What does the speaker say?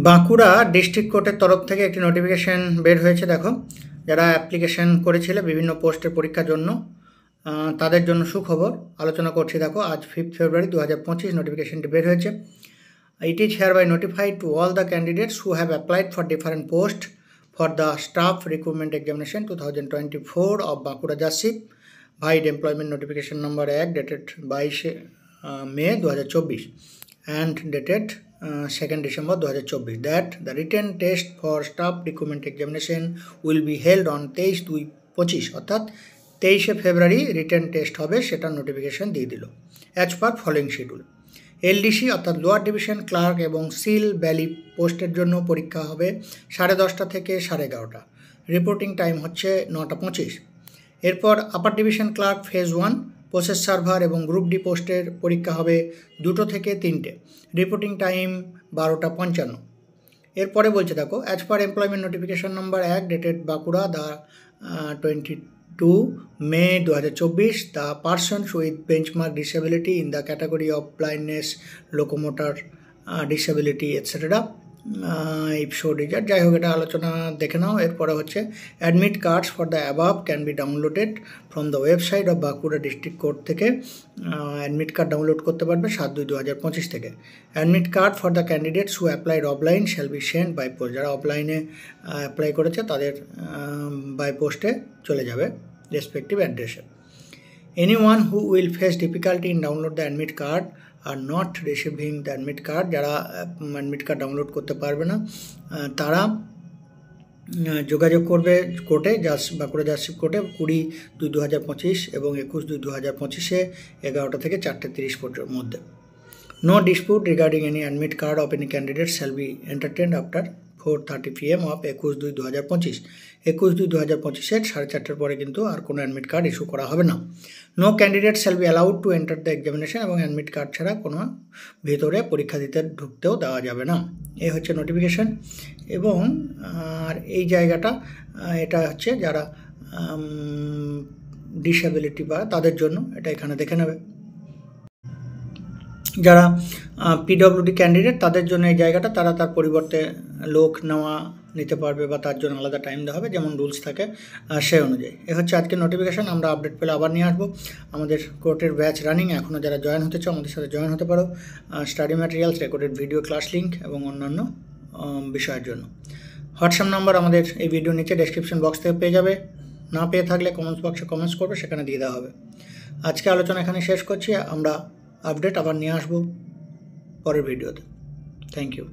Bankura district কোর্টের তরফ থেকে একটি নোটিফিকেশন বের হয়েছে। দেখো, যারা অ্যাপ্লিকেশন করেছিলে বিভিন্ন পোস্টের পরীক্ষার জন্য, তাদের জন্য সুখবর আলোচনা করছি। দেখো, আজ 5 ফেব্রুয়ারি 2025 নোটিফিকেশনটি বের হয়েছে। It is hereby notified to all the candidates who have applied for different post for the staff recruitment examination 2024 of Bankura জাসিপ vide employment notification number 1 dated 22 May 2024 and dated 2nd December 2024 that the written test for staff recruitment examination will be held on 23/2/25 অর্থাৎ 23 ফেব্রুয়ারি written test হবে, সেটার notification দিয়ে দিল। As per following schedule, LDC অর্থাৎ lower division clerk এবং seal valley পোস্টের জন্য পরীক্ষা হবে 10:30 থেকে 11:30। রিপোর্টিং টাইম হচ্ছে 9:25। এরপর upper division clerk phase 1 process server এবং গ্রুপ ডি পোস্টের পরীক্ষা হবে 2 থেকে 3টে। Reporting time 12:55। এরপরে বলছে, দেখো, as per employment notification number 1 dated Bankura the 22 May 2024 the persons with benchmark disability in the category of blindness, locomotor disability etcetera ইপসো ডিজার। যাই হোক, এটা আলোচনা দেখে নাও। এরপরে হচ্ছে admit cards for the above can be downloaded from the website of Bankura district court থেকে অ্যাডমিট কার্ড ডাউনলোড করতে পারবে 7/2/2025 থেকে। Admit card for the candidates who applied offline shall be send by post. যারা অফলাইনে অ্যাপ্লাই করেছে তাদের by পোস্টে চলে যাবে রেসপেক্টিভ অ্যাড্রেসে। Anyone who will face difficulty in download the admit card are not receiving the admit card, যারা admit card download করতে পারবে না তারা যোগাযোগ করবে কোর্টে, বাঁকুড়া জাসিপ কোর্টে 20/2/2025 এবং 21/2/2025 11টা থেকে 4:30 পর্যন্ত মধ্যে। No dispute regarding any admit card of any candidate shall be entertained after 4:30 PM অফ 21/2/2025। 21/2/2025 4:30 পরে কিন্তু আর কোনো অ্যাডমিট কার্ড ইস্যু করা হবে না। No candidate shall be allowed to enter the examination, এবং অ্যাডমিট কার্ড ছাড়া কোনো ভিতরে পরীক্ষা দিতে ঢুকতেও দেওয়া যাবে না। এই হচ্ছে নোটিফিকেশন। এবং আর এই জায়গাটা এটা হচ্ছে যারা ডিসেবিলিটি বা তাদের জন্য, এটা এখানে দেখে নেবে। যারা পিডব্লিউডি ক্যান্ডিডেট তাদের জন্য এই জায়গাটা, তারা তার পরিবর্তে লোক নিতে পারবে বা তার জন্য আলাদা টাইম দেওয়া হবে, যেমন রুলস থাকে সেই অনুযায়ী। এ হচ্ছে আজকের নোটিফিকেশান। আমরা আপডেট পেলে আবার নিয়ে আসবো। আমাদের কোর্টের ব্যাচ রানিং, এখনও যারা জয়েন হতে চাও আমাদের সাথে জয়েন হতে পারো। Study materials, recorded video class link এবং অন্যান্য বিষয়ের জন্য হোয়াটসঅ্যাপ নাম্বার আমাদের এই ভিডিও নিচে ডেসক্রিপশন বক্স থেকে পেয়ে যাবে। না পেয়ে থাকলে কমেন্টস বক্সে কমেন্টস করবে, সেখানে দিয়ে দেওয়া হবে। আজকে আলোচনা এখানে শেষ করছি। আমরা আপডেট আবার নিয়ে আসবো পরের ভিডিওতে। Thank you.